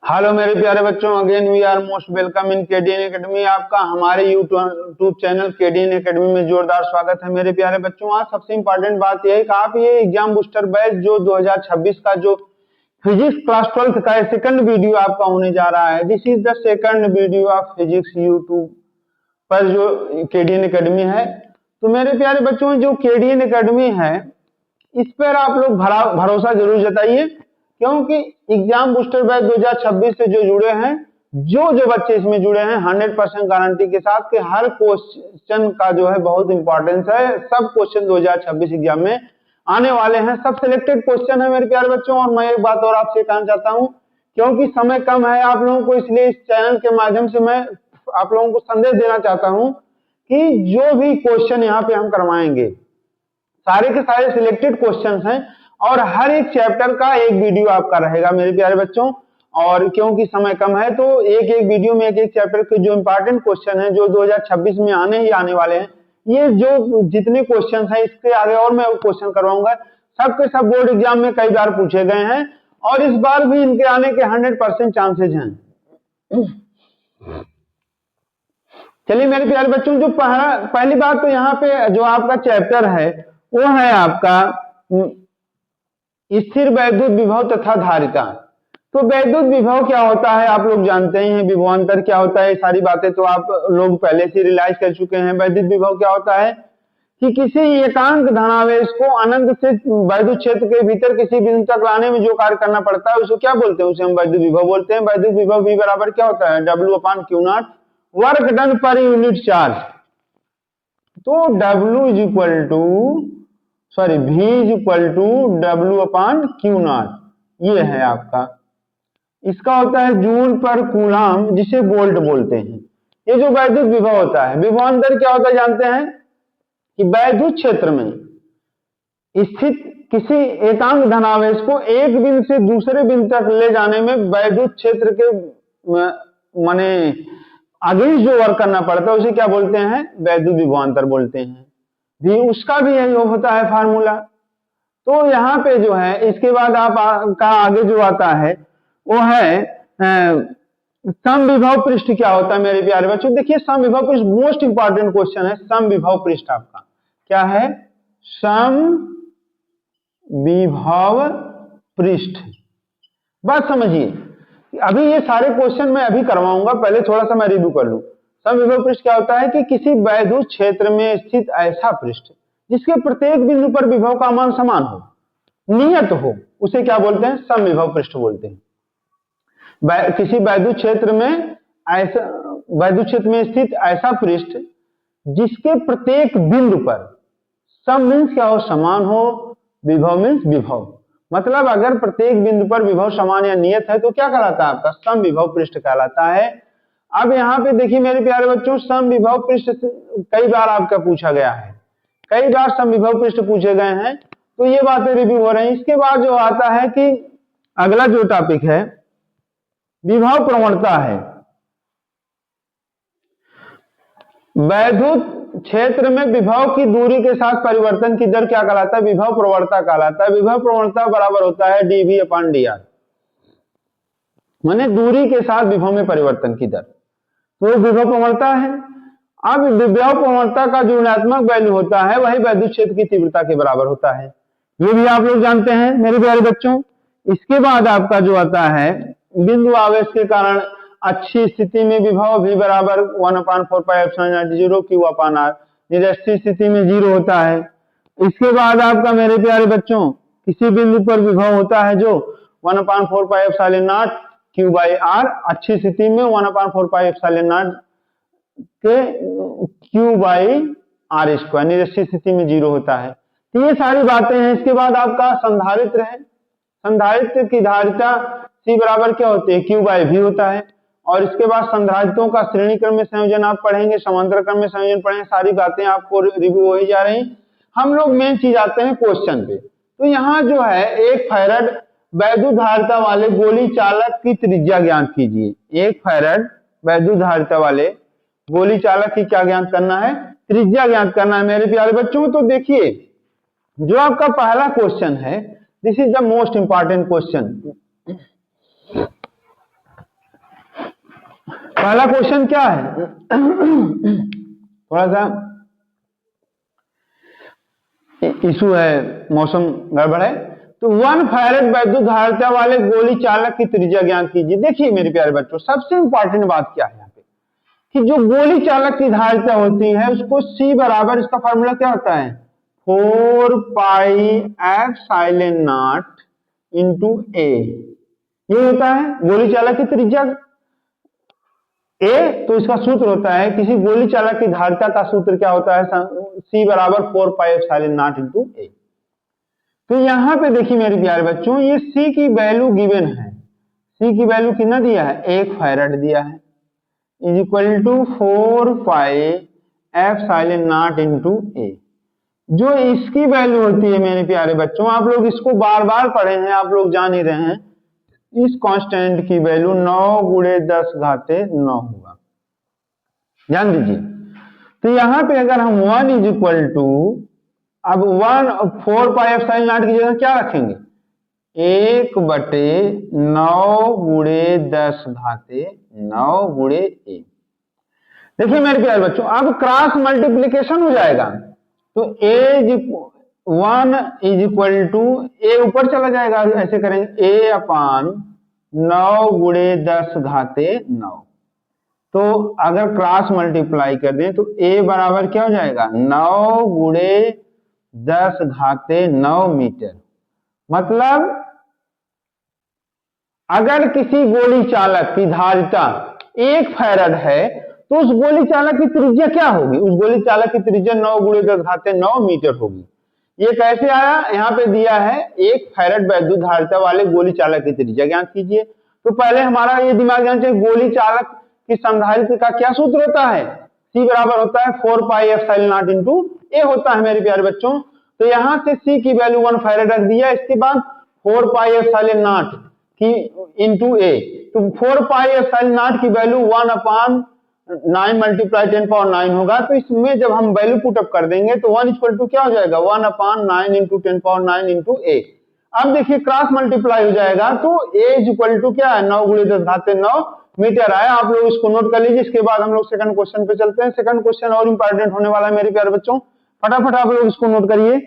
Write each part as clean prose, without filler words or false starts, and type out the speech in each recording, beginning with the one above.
Hello मेरे प्यारे बच्चों, again we are most welcome in KDN academy. आपका हमारे यूट्यूब चैनल केडीएन एकेडमी में जोरदार स्वागत है। मेरे प्यारे बच्चों, आज सबसे इम्पोर्टेंट बात यह है कि आप ये एग्जाम बूस्टर बैच जो 2026 का जो फिजिक्स क्लास 12 का सेकंड वीडियो आपका होने जा रहा है। This is the second video of physics YouTube पर जो केडीएन एकेडमी है। तो मेरे प्यारे बच्चों, जो केडीएन एकेडमी है इस पर आप लोग भरोसा जरूर जताइए, क्योंकि एग्जाम बूस्टर बैच 2026 से जो जुड़े हैं, जो बच्चे इसमें जुड़े हैं 100% गारंटी के साथ कि हर क्वेश्चन का जो है बहुत इंपॉर्टेंस है। सब क्वेश्चन 2026 एग्जाम में आने वाले हैं, सब सिलेक्टेड क्वेश्चन है मेरे प्यारे बच्चों। और मैं एक बात और आपसे कहना चाहता हूं, क्योंकि समय कम है आप लोगों को, इसलिए इस चैनल के माध्यम से मैं आप लोगों को संदेश देना चाहता हूं कि जो भी क्वेश्चन यहाँ पे हम करवाएंगे सारे के सारे सिलेक्टेड क्वेश्चंस हैं और हर एक चैप्टर का एक वीडियो आपका रहेगा मेरे प्यारे बच्चों। और क्योंकि समय कम है तो एक एक वीडियो में एक एक चैप्टर के जो इंपॉर्टेंट क्वेश्चन हैं जो 2026 में आने वाले हैं, ये जो जितने क्वेश्चंस हैं इसके आगे और मैं क्वेश्चन करवाऊंगा। सब के सब बोर्ड एग्जाम में कई बार पूछे गए हैं और इस बार भी इनके आने के 100% चांसेज हैं। चलिए मेरे प्यारे बच्चों, जो पहली बात तो यहाँ पे जो आपका चैप्टर है वो है आपका स्थिर वैद्युत विभव तथा धारिता। तो वैद्युत विभव क्या होता है आप लोग जानते ही हैं, विभवांतर क्या होता है, सारी बातें तो आप लोग पहले से रियलाइज कर चुके हैं। वैद्युत विभव क्या होता है कि किसी एकांक धनावेश को अनंत से वैद्युत क्षेत्र के भीतर किसी बिंदु तक लाने में जो कार्य करना पड़ता है उसको क्या बोलते हैं, उसे हम वैद्युत विभव बोलते हैं। वैद्युत विभव V बराबर क्या होता है, W/Q0 वर्क डन पर यूनिट चार्ज। तो V is equal to W/Q0 ये है आपका। इसका होता है जूल पर कूलाम, जिसे वोल्ट बोलते हैं। ये जो वैद्युत विभव होता है, विभवांतर क्या होता है जानते हैं कि वैद्युत क्षेत्र में स्थित किसी एकांक धनावेश को एक बिंदु से दूसरे बिंदु तक ले जाने में वैद्युत क्षेत्र के माने अगेंस्ट जो वर्क करना पड़ता है उसे क्या बोलते हैं, वैद्युत विभवांतर बोलते हैं। भी उसका भी यही होता है फार्मूला। तो यहाँ पे जो है इसके बाद आपका आगे जो आता है वो है समविभव पृष्ठ क्या होता है मेरे प्यारे बच्चों। देखिए समविभव पृष्ठ मोस्ट इंपॉर्टेंट क्वेश्चन है। समविभव पृष्ठ आपका क्या है, समविभव पृष्ठ। बात समझिए, अभी ये सारे क्वेश्चन मैं अभी करवाऊंगा, पहले थोड़ा सा मैं रिव्यू कर लूं। समविभव पृष्ठ क्या होता है कि किसी वैद्युत क्षेत्र में स्थित ऐसा पृष्ठ जिसके प्रत्येक बिंदु पर विभव का मान समान हो, नियत हो, उसे क्या बोलते हैं, समविभव पृष्ठ बोलते हैं। किसी वैद्युत क्षेत्र में स्थित ऐसा पृष्ठ जिसके प्रत्येक बिंदु पर सम मीन्स क्या हो, समान हो, विभव मीन्स विभव, मतलब अगर प्रत्येक बिंदु पर विभव समान या नियत है तो क्या कहलाता है, आपका समविभव पृष्ठ कहलाता है। अब यहाँ पे देखिए मेरे प्यारे बच्चों, समविभव पृष्ठ कई बार आपका पूछा गया है, कई बार समविभव पृष्ठ पूछे गए हैं, तो ये बातें रिव्यू हो रही हैं। इसके बाद जो आता है कि अगला जो टॉपिक है विभव प्रवणता है। वैद्युत क्षेत्र में विभव की दूरी के साथ परिवर्तन की दर क्या कहलाता है, विभव प्रवणता कहलाता है। विभव प्रवणता बराबर होता है dV/dr, माने दूरी के साथ विभव में परिवर्तन की दर, तो विभव प्रवणता है। अब विभव प्रवणता का जो ऋणात्मक वैल्यू होता है वही वैद्युत क्षेत्र की तीव्रता के बराबर होता है, ये भी आप लोग जानते हैं मेरे प्यारे बच्चों। इसके बाद आपका जो आता है बिंदु आवेश के कारण अच्छी स्थिति में विभव V बराबर 1/4πε0 Q/r, निरस्थिर स्थिति में 0 होता है। इसके बाद आपका मेरे प्यारे बच्चों किसी बिंदु पर विभव होता है जो 1/4πε0 Q/r, अच्छी स्थिति में 1/4πε0 के Q/r², निरस्थिर स्थिति में 0 होता है। तो ये सारी बातें हैं। इसके बाद आपका संधारित्र है। संधारित्र की धारिता C बराबर क्या होती है, Q/V होता है। और इसके बाद संधारित्रों का श्रेणी क्रम में संयोजन आप पढ़ेंगे, समांतर क्रम में संयोजन पढ़ेंगे, सारी बातें आपको रिव्यू हो ही जा रही। हम लोग मेन चीज आते हैं क्वेश्चन पे। तो यहाँ जो है 1 फैराड वैद्युत धारिता वाले गोली चालक की त्रिज्या ज्ञात कीजिए। 1 फैराड वैद्युत धारिता वाले गोली चालक की क्या ज्ञात करना है, त्रिज्या ज्ञात करना है मेरे प्यारे बच्चों। तो देखिए जो आपका पहला क्वेश्चन है, this is the most important question. पहला क्वेश्चन क्या है, थोड़ा सा इशू है, मौसम गड़बड़ है। तो 1 फैरेड वैद्युत धारिता वाले गोली चालक की त्रिज्या ज्ञात कीजिए। देखिए मेरे प्यारे बच्चों, सबसे इंपॉर्टेंट बात क्या है यहाँ पे कि जो गोली चालक की धारिता होती है उसको C बराबर, इसका फॉर्मूला क्या होता है 4 pi epsilon naught into A, ये होता है गोली चालक की त्रिज्या A। तो इसका सूत्र होता है, किसी गोली चालक की धारिता का सूत्र क्या होता है, C बराबर 4 pi epsilon naught into A। तो यहां पे देखिए मेरे प्यारे बच्चों, ये C की वैल्यू गिवन है, C की वैल्यू कितना दिया है 1 फैराड दिया है, is equal to 4 pi epsilon naught into A। जो इसकी वैल्यू होती है मेरे प्यारे बच्चों, आप लोग इसको बार बार पढ़े हैं, आप लोग जान ही रहे हैं, इस कांस्टेंट की वैल्यू 9 गुणे 10 घाते 9 होगा, ध्यान दीजिए। तो यहां पे अगर हम 1 इज इक्वल टू, अब 4 पाई एप्सिलॉन नॉट की जगह क्या रखेंगे 1/9 गुणे 10 घाते 9 गुणे A। देखिए मेरे प्यारे बच्चों, अब क्रॉस मल्टीप्लीकेशन हो जाएगा, तो A1 is equal to, A ऊपर चला जाएगा, ऐसे करेंगे A अपान 9 गुणे 10 घाते 9। तो अगर क्रॉस मल्टीप्लाई कर दें तो A बराबर क्या हो जाएगा 9 गुणे 10 घाते 9 मीटर। मतलब अगर किसी गोली चालक की धारिता 1 फैराड है तो उस गोली चालक की त्रिज्या क्या होगी, उस गोली चालक की त्रिज्या 9 गुणे 10 घाते 9 मीटर होगी। ये कैसे आया, यहाँ पे दिया है 1 फैराड वैद्युत धारिता वाले गोली चालक की त्रिज्या ज्ञात कीजिए। तो पहले हमारा ये दिमाग जाना चाहिए, गोली चालक की संधारित्र का क्या सूत्र होता है, C बराबर होता है 4 pi epsilon naught into A होता है मेरे प्यारे बच्चों। तो यहां से C की वैल्यू 1 फैराड रख दिया, इसके बाद 4 पाई एप्सिलॉन नॉट की इंटू A। तो 4 पाई एप्सिलॉन नॉट की वैल्यू 1 अपान 9 मल्टीप्लाई 10 पावर 9 होगा। तो इसमें जब हम वैल्यू पुटअप कर देंगे तो 1 इक्वल टू क्या हो जाएगा 1 अपान 9 इंटू 10 पावर 9 इंटू A। अब देखिए क्रॉस मल्टीप्लाई हो जाएगा, तो A इज इक्वल टू क्या है 9 गुणे 10 घाते 9 मीटर आया। आप लोग इसको नोट कर लीजिए। इसके बाद हम लोग सेकंड क्वेश्चन पे चलते हैं। सेकंड क्वेश्चन और इंपॉर्टेंट होने वाला है मेरे प्यारे बच्चों, फटाफट आप लोग इसको नोट करिए।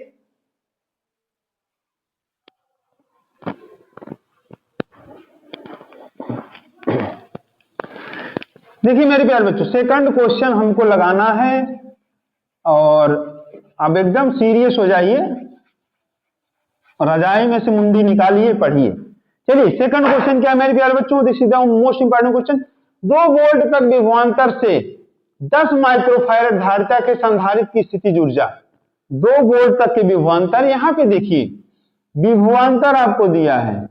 देखिए मेरे प्यारे बच्चों, सेकंड क्वेश्चन हमको लगाना है और अब एकदम सीरियस हो जाइए, रजाई में से मुंडी निकालिए, पढ़िए। चलिए सेकंड क्वेश्चन क्या है मेरे प्यारे बच्चों, this is the most important question. 2 volt तक विभवांतर से 10 माइक्रोफैराड धारिता के संधारित्र की स्थितिज ऊर्जा, 2 वोल्ट तक के विभवांतर। यहां पे देखिए विभवांतर आपको दिया है,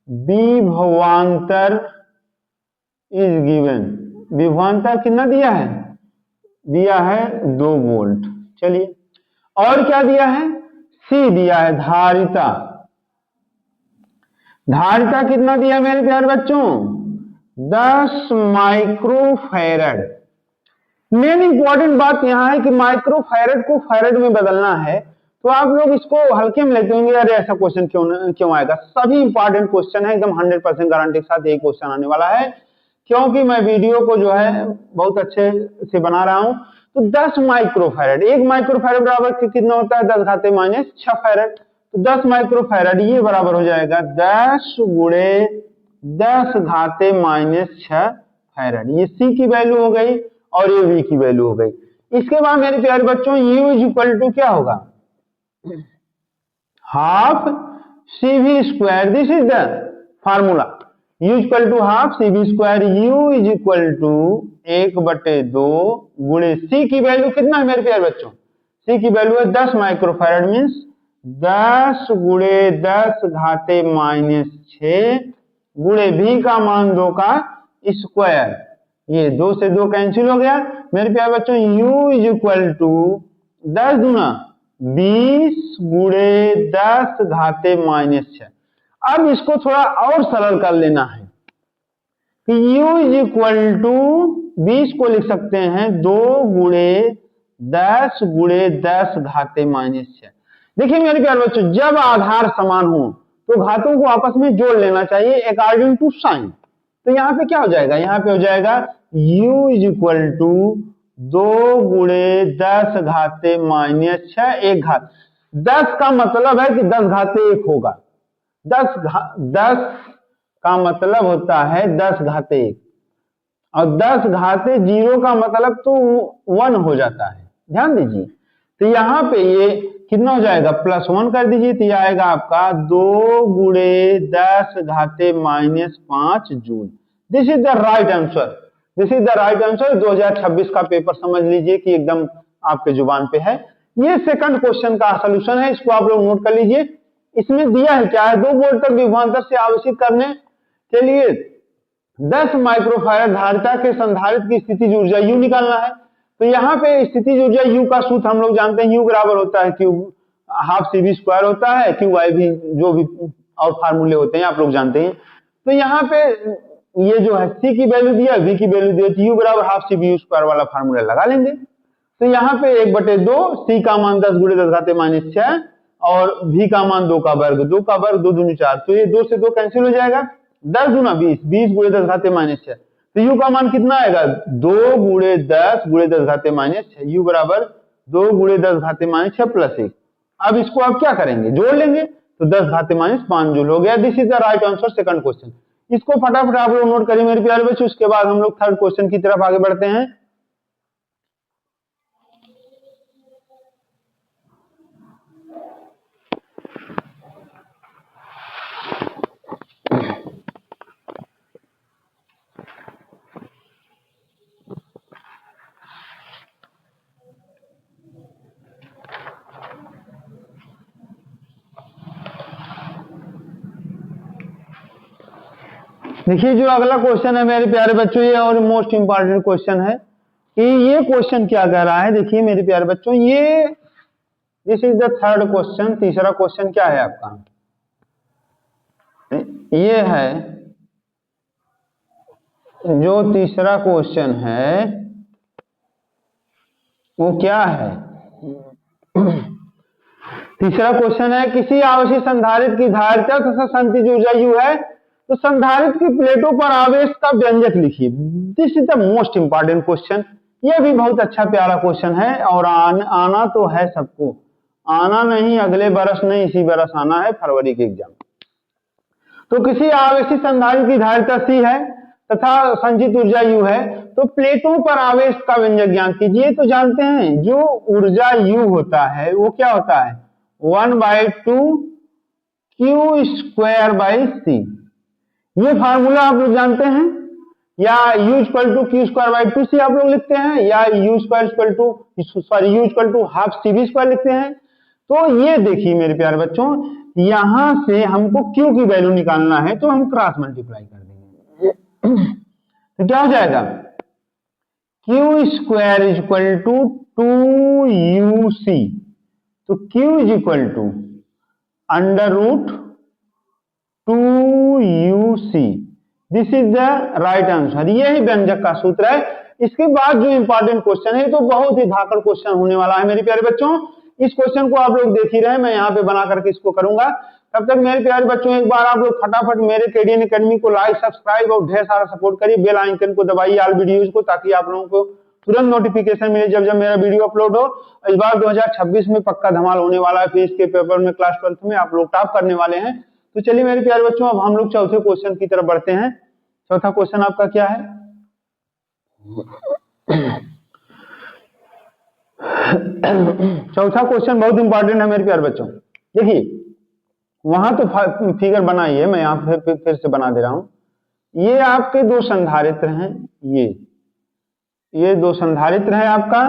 विभवांतर इज गिवन, विभवांतर कितना दिया है, दिया है 2 वोल्ट। चलिए और क्या दिया है, C दिया है धारिता, धारिता कितना दिया मेरे प्यारे बच्चों 10 माइक्रोफैराड। मेन इंपॉर्टेंट बात यहां है कि माइक्रोफैराड को फैराड में बदलना है। तो आप लोग इसको हल्के में लेते होंगे, अरे ऐसा क्वेश्चन क्यों आएगा। सभी इंपॉर्टेंट क्वेश्चन है, एकदम 100% गारंटी के साथ यही क्वेश्चन आने वाला है, क्योंकि मैं वीडियो को जो है बहुत अच्छे से बना रहा हूं। तो 10 माइक्रोफैराड, 1 माइक्रोफैराड बराबर कितना होता है 10 घाते -6 फैराड। तो 10 माइक्रोफैराड ये बराबर हो जाएगा 10 गुणे 10 घाते -6 फैराड। ये C की वैल्यू हो गई और ये V की वैल्यू हो गई। इसके बाद मेरे प्यारे बच्चों U इज इक्वल टू क्या होगा half CV square, this is the formula, U equal to half CV square. U is equal to 1/2 गुणे C की वैल्यू कितना है मेरे प्यारे बच्चों, C की वैल्यू है 10 माइक्रोफैराड, मीन्स 10 गुणे 10 घाते -6 गुणे V का मान 2 का स्क्वायर। ये 2 से 2 कैंसिल हो गया मेरे प्यारे बच्चों। U इज इक्वल टू 10 दूना 20 गुणे 10 घाते -6। अब इसको थोड़ा और सरल कर लेना है कि U इज इक्वल टू 20 को लिख सकते हैं 2 गुणे 10 गुणे 10 घाते -6। देखिए मेरे प्यारे बच्चों, जब आधार समान हो तो घातों को आपस में जोड़ लेना चाहिए अकॉर्डिंग टू साइन। तो यहाँ पे क्या हो जाएगा, यहाँ पे हो जाएगा U इज इक्वल टू 2 गुणे 10 घाते माइनस 6 एक घात। 10 का मतलब है कि 10 घाते 1 होगा। 10 का मतलब होता है 10 घाते 1 और 10 घाते 0 का मतलब तो 1 हो जाता है, ध्यान दीजिए। तो यहाँ पे ये कितना हो जाएगा, +1 कर दीजिए तो ये आएगा आपका 2 गुणे 10 घाते minus 5 joule. This is the right answer, this is the right answer. 2026 का पेपर समझ लीजिए कि एकदम आपके जुबान पे है। ये सेकंड क्वेश्चन का सॉल्यूशन है, इसको आप लोग नोट कर लीजिए। इसमें दिया है क्या है, 2 वोल्ट तक विभवांतर से आवेशित करने के लिए 10 माइक्रोफारेड धारिता के संधारित्र की स्थितिज ऊर्जा U निकालना है। तो यहाँ पे स्थितिज ऊर्जा U का सूत्र हम लोग जानते हैं, U बराबर होता है Q हाफ CV² होता है, QI भी जो भी और फार्मूले होते हैं आप लोग जानते हैं। तो यहाँ पे ये जो है C की वैल्यू दिया, V की वैल्यू दिया, तो U बराबर हाफ CV² वाला फार्मूला लगा लेंगे। तो यहाँ पे 1/2, C का मान 10 गुणे 10 घाते माइनस 6 और V का मान 2 का वर्ग, 2 का वर्ग 2 दूनी 4, तो ये 2 से 2 कैंसिल हो जाएगा। 10 गुना 20, 20 गुणे 10 घाते माइनस 6, तो U का मान कितना आएगा, 2 गुणे 10 गुणे 10 घाते माइनस 6, U बराबर 2 गुणे 10 घाते माइनस 6 प्लस 1। अब इसको आप क्या करेंगे, जोड़ लेंगे तो 10 घाते माइनस 5 जूल हो गया। This is the right answer second question. इसको फटाफट आप लोग नोट करिए मेरे प्यारे बच्चों, उसके बाद हम लोग थर्ड क्वेश्चन की तरफ आगे बढ़ते हैं। देखिए जो अगला क्वेश्चन है मेरे प्यारे बच्चों, ये और मोस्ट इंपॉर्टेंट क्वेश्चन है कि ये क्वेश्चन क्या कह रहा है। देखिए मेरे प्यारे बच्चों, ये this is the third question. तीसरा क्वेश्चन क्या है आपका, ये है जो तीसरा क्वेश्चन है वो क्या है। तीसरा क्वेश्चन है किसी आवेशित संधारित्र की धारिता तथा संचित ऊर्जा U है, तो संधारित्र की प्लेटों पर आवेश का व्यंजक लिखिए। This is the most important question. यह भी बहुत अच्छा प्यारा क्वेश्चन है और आना तो है सबको, आना नहीं अगले बरस नहीं, इसी बरस आना है, फरवरी के एग्जाम। तो किसी आवेशित संधारित्र की धारिता C है तथा संचित ऊर्जा U है, तो प्लेटों पर आवेश का व्यंजक ज्ञात कीजिए। तो जानते हैं जो ऊर्जा U होता है वो क्या होता है, 1/2 Q²/C। ये फार्मूला आप लोग जानते हैं, या U = Q²/2C आप लोग लिखते हैं, या U = हाफ CV² लिखते हैं। तो ये देखिए मेरे प्यारे बच्चों, यहां से हमको Q की वैल्यू निकालना है तो हम क्रॉस मल्टीप्लाई कर देंगे। तो क्या हो जाएगा, Q² = 2UC, तो Q = √2UC। This is the right answer. यही व्यंजक का सूत्र है। इसके बाद जो इंपॉर्टेंट क्वेश्चन है तो बहुत ही धाकड़ क्वेश्चन होने वाला है मेरे प्यारे बच्चों। इस क्वेश्चन को आप लोग देख ही रहे हैं, मैं यहाँ पे बना करके इसको करूंगा। तब तक मेरे प्यारे बच्चों एक बार आप लोग फटाफट मेरे केडीएन एकेडमी को लाइक, सब्सक्राइब और ढेर सारा सपोर्ट करिए। बेल आइकन को दबाइए ऑल वीडियोज को, ताकि आप लोगों को तुरंत नोटिफिकेशन मिले जब जब मेरा वीडियो अपलोड हो। इस बार 2026 में पक्का धमाल होने वाला है। फिजिक्स के पेपर में क्लास 12th में आप लोग टॉप करने वाले हैं। तो चलिए मेरे प्यारे बच्चों, अब हम लोग चौथे क्वेश्चन की तरफ बढ़ते हैं। चौथा क्वेश्चन आपका क्या है, चौथा क्वेश्चन बहुत इंपॉर्टेंट है मेरे प्यारे बच्चों। देखिए वहां तो फिगर बनाई है, मैं यहाँ फिर से बना दे रहा हूं। ये आपके दो संधारित्र हैं, ये दो संधारित्र है आपका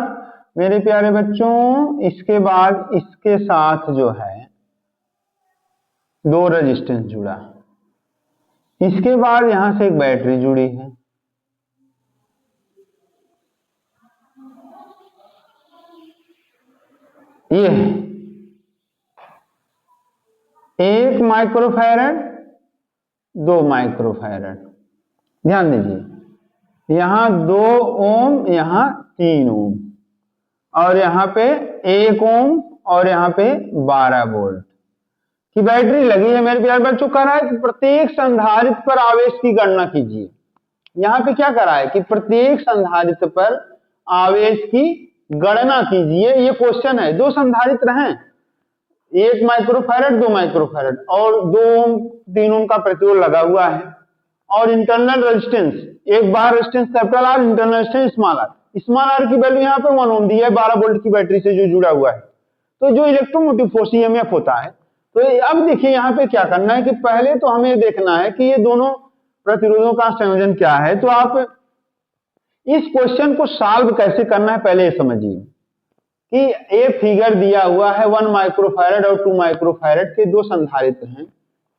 मेरे प्यारे बच्चों। इसके बाद इसके साथ जो है दो रेजिस्टेंस जुड़ा, इसके बाद यहां से एक बैटरी जुड़ी है। ये 1 माइक्रोफैरड 2 माइक्रोफैरड, ध्यान दीजिए, यहां 2 ओम, यहां 3 ओम, और यहां पे 1 ओम और यहां पे 12 वोल्ट की बैटरी लगी है मेरे प्यारे बच्चों। कह रहा है कि प्रत्येक संधारित्र पर आवेश की गणना कीजिए। यहाँ पे क्या करा है कि प्रत्येक संधारित्र पर आवेश की गणना कीजिए। ये क्वेश्चन है। दो संधारित्र हैं, 1 माइक्रोफैरड 2 माइक्रोफैरड और 2 ओम 3 ओम का प्रतिरोध लगा हुआ है, और इंटरनल रेजिस्टेंस, एक बाहर resistance capital R, internal resistance small R. Small R की वैल्यू यहाँ पे 1 ओम दी है, 12 वोल्ट की बैटरी से जो जुड़ा हुआ है। तो जो इलेक्ट्रोमोटिव फोर्स ईएमएफ होता है, तो अब देखिए यहाँ पे क्या करना है कि पहले तो हमें देखना है कि ये दोनों प्रतिरोधों का संयोजन क्या है। तो आप इस क्वेश्चन को सॉल्व कैसे करना है पहले ये समझिए कि ये फिगर दिया हुआ है 1 माइक्रोफैरड और 2 माइक्रोफैरड के दो संधारित्र हैं,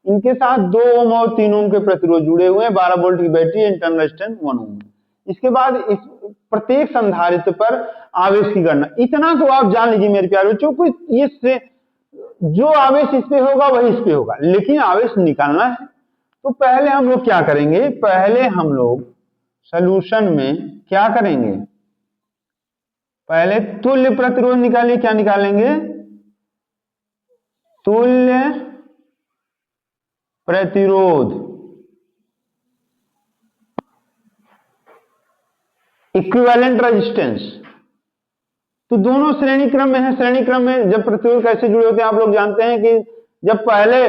इनके साथ 2 ओम और 3 ओम के प्रतिरोध जुड़े हुए हैं, 12 वोल्ट की बैटरी, इंटरनल रेजिस्टेंस 1 ओम। इसके बाद इस प्रत्येक संधारित्र पर आवेश की गणना, इतना तो आप जान लीजिए मेरे प्यारे बच्चों को, ये जो आवेश इस पे होगा वही इस पे होगा, लेकिन आवेश निकालना है। तो पहले हम लोग क्या करेंगे, पहले हम लोग सॉल्यूशन में क्या करेंगे, पहले तुल्य प्रतिरोध निकालिए। क्या निकालेंगे, तुल्य प्रतिरोध, इक्विवेलेंट रेजिस्टेंस। तो दोनों श्रेणी क्रम में है। श्रेणी क्रम में जब प्रतिरोध कैसे जुड़े होते हैं आप लोग जानते हैं कि जब पहले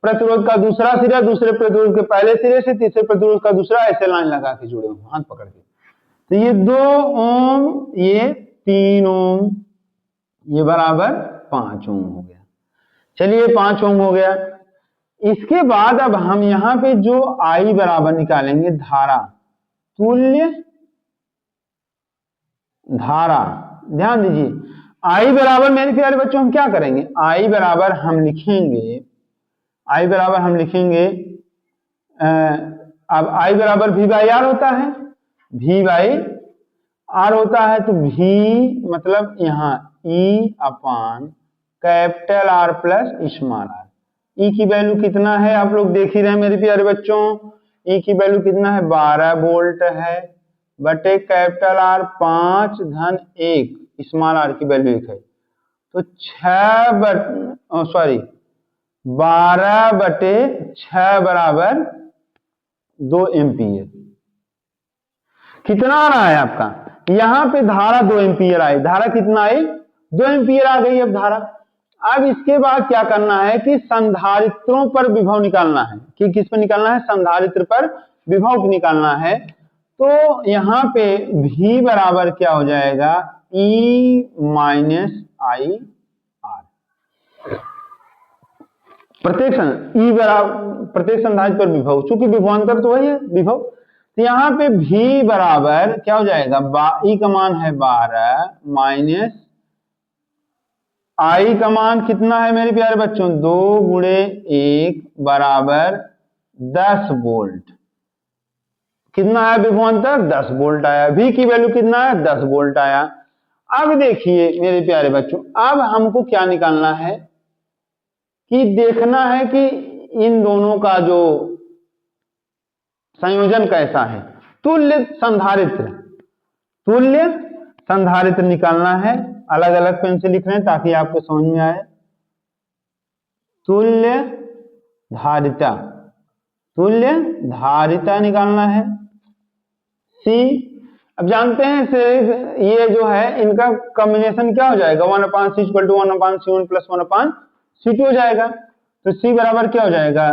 प्रतिरोध का दूसरा सिरा दूसरे प्रतिरोध के पहले सिरे से, तीसरे प्रतिरोध का दूसरा, ऐसे लाइन लगा के जुड़े हों हाथ पकड़ के। तो ये 2 ओम, ये 3 ओम, ये बराबर 5 ओम हो गया। चलिए 5 ओम हो गया। इसके बाद अब हम यहाँ पे जो आई बराबर निकालेंगे, धारा, तुल्य धारा, ध्यान दीजिए। आई बराबर मेरे प्यारे बच्चों हम क्या करेंगे, आई बराबर हम लिखेंगे, आई बराबर हम लिखेंगे, अब आई बराबर V बाई आर होता है, V बाई आर होता है। तो V मतलब यहाँ E upon capital R plus small R. E की वैल्यू कितना है आप लोग देख ही रहे हैं मेरे प्यारे बच्चों, E की वैल्यू कितना है, 12 वोल्ट है, बटे कैपिटल आर 5 धन 1, स्मॉल आर की वैल्यू 1 है। तो 12 बटे 6 बराबर 2 एम्पियर। कितना आ रहा है आपका, यहां पे धारा 2 एम्पियर आई, धारा कितना आई, 2 एम्पियर आ गई अब धारा। अब इसके बाद क्या करना है कि संधारित्रों पर विभव निकालना है, कि किस पर निकालना है, संधारित्र पर विभव निकालना है। तो यहाँ पे V बराबर क्या हो जाएगा, E माइनस आई आर। प्रत्येक संधारित्र पर विभव, चूंकि विभवांतर तो वही है विभव, तो यहाँ पे V बराबर क्या हो जाएगा, E का मान है 12 माइनस I का मान कितना है मेरे प्यारे बच्चों, 2 गुणे 1 बराबर 10 वोल्ट। कितना आया विभवांतर, 10 वोल्ट आया। V की वैल्यू कितना है, 10 वोल्ट आया। अब देखिए मेरे प्यारे बच्चों, अब हमको क्या निकालना है कि देखना है कि इन दोनों का जो संयोजन कैसा है। तुल्य संधारित्र निकालना है, अलग अलग पेन से लिख रहे हैं ताकि आपको समझ में आए। तुल्य धारिता निकालना है। C, अब जानते हैं से ये जो है इनका कॉम्बिनेशन क्या हो जाएगा, 1/C = 1/C1 + 1/C2 हो जाएगा। तो C बराबर क्या हो जाएगा,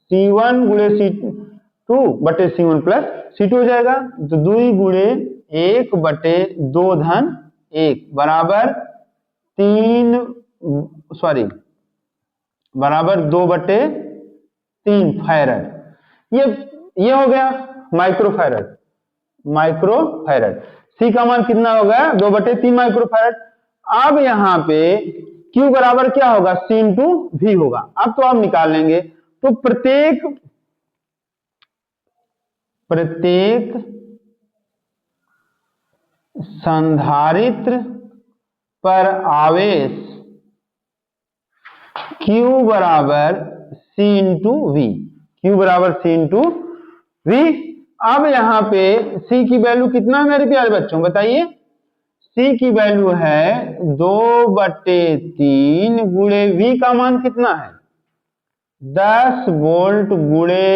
C1 गुणे C2 बटे C1 + C2 हो जाएगा। तो 2 गुणे 1 बटे 2 धन 1 बराबर 2 बटे 3 फैरड। ये हो गया माइक्रोफैरड। C का मान कितना होगा, 2 बटे 3 माइक्रोफैरड। अब यहाँ पे Q बराबर क्या होगा, C × V होगा। अब तो आप निकाल लेंगे। तो प्रत्येक संधारित्र पर आवेश Q बराबर C × V, Q बराबर C × V। अब यहाँ पे C की वैल्यू कितना है मेरे प्यारे बच्चों बताइए, C की वैल्यू है 2 बटे 3 गुणे V का मान कितना है, 10 वोल्ट गुणे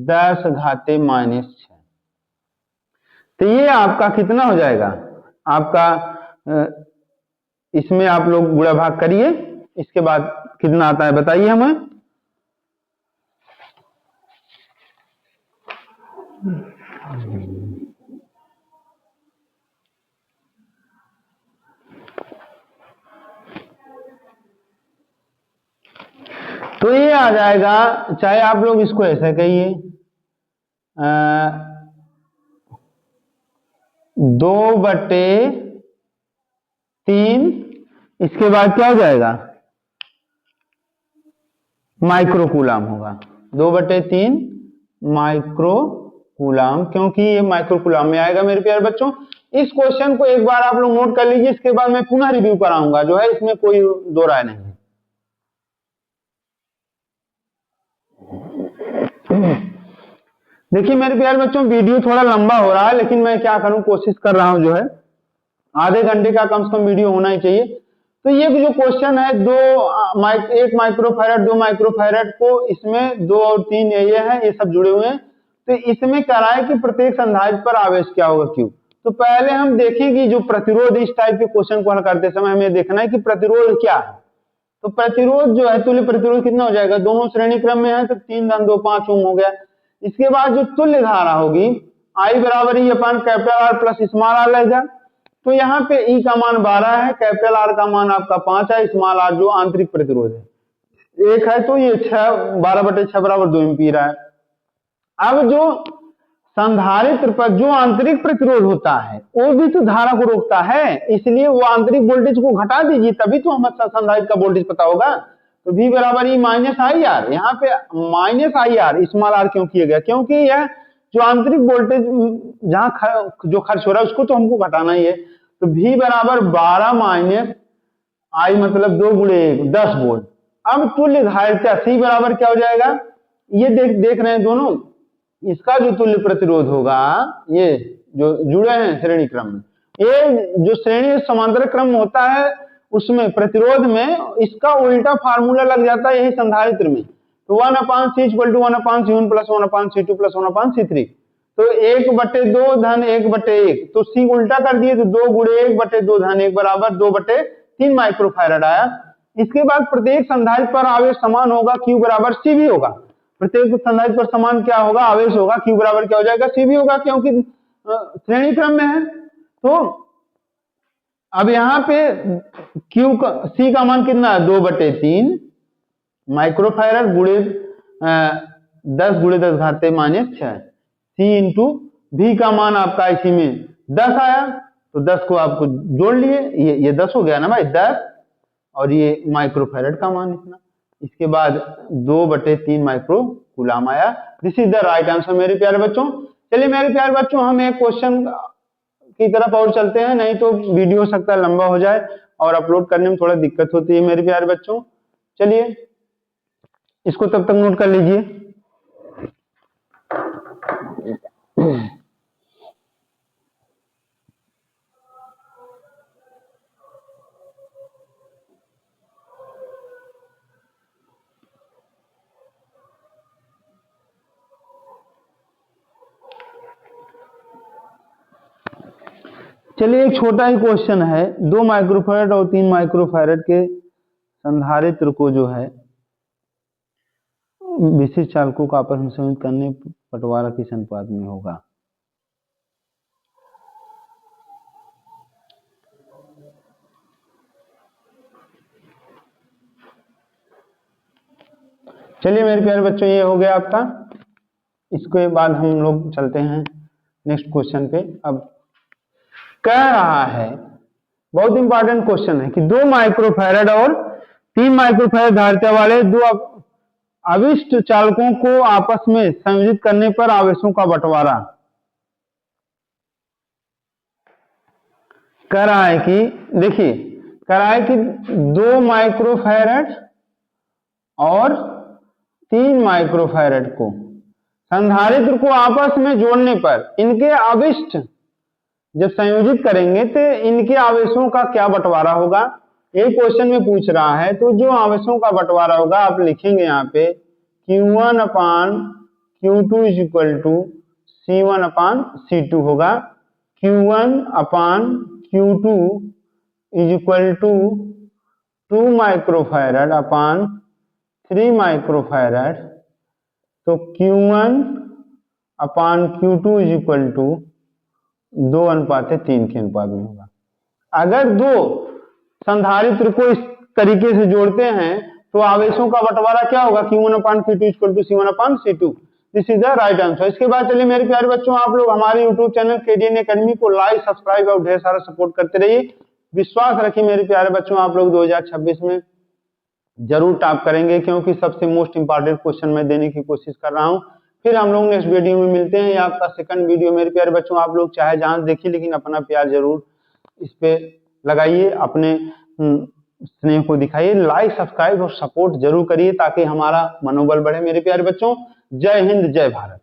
10⁻⁶। तो ये आपका कितना हो जाएगा आपका, इसमें आप लोग गुणा भाग करिए, इसके बाद कितना आता है बताइए हमें। तो ये आ जाएगा, चाहे आप लोग इसको ऐसे कहिए 2/3, इसके बाद क्या हो जाएगा माइक्रो कूलाम होगा, 2/3 माइक्रो कूलाम, क्योंकि ये माइक्रो कूलाम में आएगा मेरे प्यारे बच्चों। इस क्वेश्चन को एक बार आप लोग नोट कर लीजिए, इसके बाद मैं पुनः रिव्यू कराऊंगा, जो है इसमें कोई दो राय नहीं है। देखिए मेरे प्यारे बच्चों, वीडियो थोड़ा लंबा हो रहा है, लेकिन मैं क्या करूं, कोशिश कर रहा हूं, जो है आधे घंटे का कम से कम वीडियो होना ही चाहिए। तो ये जो क्वेश्चन है, एक माइक्रोफैरड 2 माइक्रोफैरड को, इसमें 2 और 3 ये है, ये सब जुड़े हुए हैं। तो इसमें कह रहा है कि प्रत्येक संधारित्र पर आवेश क्या होगा, क्यू। तो पहले हम देखेंगे जो प्रतिरोध, इस टाइप के क्वेश्चन को हल करते समय हमें देखना है कि प्रतिरोध क्या है। तो प्रतिरोध जो है, तुल्य प्रतिरोध कितना हो जाएगा, दोनों श्रेणी क्रम में है तो 3-2-5 ओम हो गया। इसके बाद जो तुल्य धारा होगी, I बराबर E अपन capital R plus small r लेगा। तो यहाँ पे E का मान 12 है, कैपिटल R का मान आपका 5 है, स्मॉल r जो आंतरिक प्रतिरोध है 1 है, तो ये 12/6 बराबर 2 एम्पीयर है। अब जो संधारित्र पर जो आंतरिक प्रतिरोध होता है, वो भी तो धारा को रोकता है, इसलिए वो आंतरिक वोल्टेज को घटा दीजिए, तभी तो हमें संधारित्र का वोल्टेज पता होगा। तो V बराबर E माइनस आई आर, यहाँ पे minus I R small r क्यों किया गया, क्योंकि यह जो आंतरिक वोल्टेज जहां जो खर्च हो रहा है उसको तो हमको घटाना ही है। तो V बराबर 12 माइनस I मतलब 2 गुणे 1 10 वोल्ट। अब तुल्य धारिता C बराबर क्या हो जाएगा, ये देख रहे हैं दोनों, इसका जो तुल्य प्रतिरोध होगा, ये जो जुड़े हैं श्रेणी क्रम में, ये जो श्रेणी समांतर क्रम होता है उसमें प्रतिरोध में इसका उल्टा फार्मूला लग जाता है यही संधारित्र में। तो 1/C = 1/C1 + 1/C2 + 1/C3। तो 1/2 धन 1/1, तो C उल्टा कर दिए तो 2 गुणे 1/2 धन 1 बराबर 2/3 माइक्रोफैरड आया। इसके बाद प्रत्येक संधारित्र पर आवेश समान होगा, Q बराबर C भी होगा। प्रत्येक संधारित्र पर समान क्या होगा, आवेश होगा, Q बराबर क्या हो जाएगा, C भी होगा, क्योंकि श्रेणी क्रम में है। तो अब यहाँ पे C का मान कितना है, 2/3 माइक्रोफैरड गुणे 10 गुणे 10 घाते -6, C इंटू V का मान आपका इसी में 10 आया, तो 10 को आपको जोड़ लिए, ये 10 हो गया ना भाई, 10, और ये माइक्रोफैरड का मान इतना। इसके बाद 2/3 माइक्रो कूलाम आया। This is the right answer मेरे प्यारे बच्चों। चलिए मेरे प्यारे बच्चों, हम एक क्वेश्चन की तरफ और चलते हैं, नहीं तो वीडियो हो सकता है लंबा हो जाए और अपलोड करने में थोड़ा दिक्कत होती है मेरे प्यारे बच्चों। चलिए इसको तब तक नोट कर लीजिए। चलिए एक छोटा ही क्वेश्चन है, 2 माइक्रोफैरड और 3 माइक्रोफैरड के संधारित्र को जो है विशिष्ट चालकों का आपस में संयुक्त करने बंटवारा किस अनुपात में होगा। चलिए मेरे प्यारे बच्चों, ये हो गया आपका। इसके बाद हम लोग चलते हैं नेक्स्ट क्वेश्चन पे। अब कह रहा है, बहुत इंपॉर्टेंट क्वेश्चन है कि 2 माइक्रोफैरड और 3 माइक्रोफैरड धारिता वाले 2 अविष्ट चालकों को आपस में संयोजित करने पर आवेशों का बंटवारा। कह रहा है कि देखिए, कह रहा है कि 2 माइक्रोफैरड और 3 माइक्रोफैरड को संधारित्र को आपस में जोड़ने पर इनके अविष्ट जब संयोजित करेंगे तो इनके आवेशों का क्या बंटवारा होगा, एक क्वेश्चन में पूछ रहा है। तो जो आवेशों का बंटवारा होगा आप लिखेंगे यहाँ पे Q1/Q2 = C1/C2 होगा। Q1 upon Q2 is equal to 2 microfarad upon 3 microfarad. तो Q1 upon Q2 is equal to 2:3 के अनुपात में होगा। अगर दो संधारित्र को इस तरीके से जोड़ते हैं तो आवेशों का बंटवारा क्या होगा? Q1 upon Q2 equal to C1 upon C2। This is the right answer. इसके बाद चलिए मेरे प्यारे बच्चों, आप लोग हमारे यूट्यूब चैनल केडीएन एकेडमी को लाइक, सब्सक्राइब और ढेर सारा सपोर्ट करते रहिए। विश्वास रखिए मेरे प्यारे बच्चों, आप लोग 2026 में जरूर टॉप करेंगे, क्योंकि सबसे मोस्ट इंपॉर्टेंट क्वेश्चन मैं देने की कोशिश कर रहा हूं। फिर हम लोग नेक्स्ट वीडियो में मिलते हैं। ये आपका सेकंड वीडियो मेरे प्यारे बच्चों, आप लोग चाहे जहां देखिए, लेकिन अपना प्यार जरूर इस पे लगाइए, अपने स्नेह को दिखाइए, लाइक, सब्सक्राइब और सपोर्ट जरूर करिए ताकि हमारा मनोबल बढ़े मेरे प्यारे बच्चों। जय हिंद, जय भारत।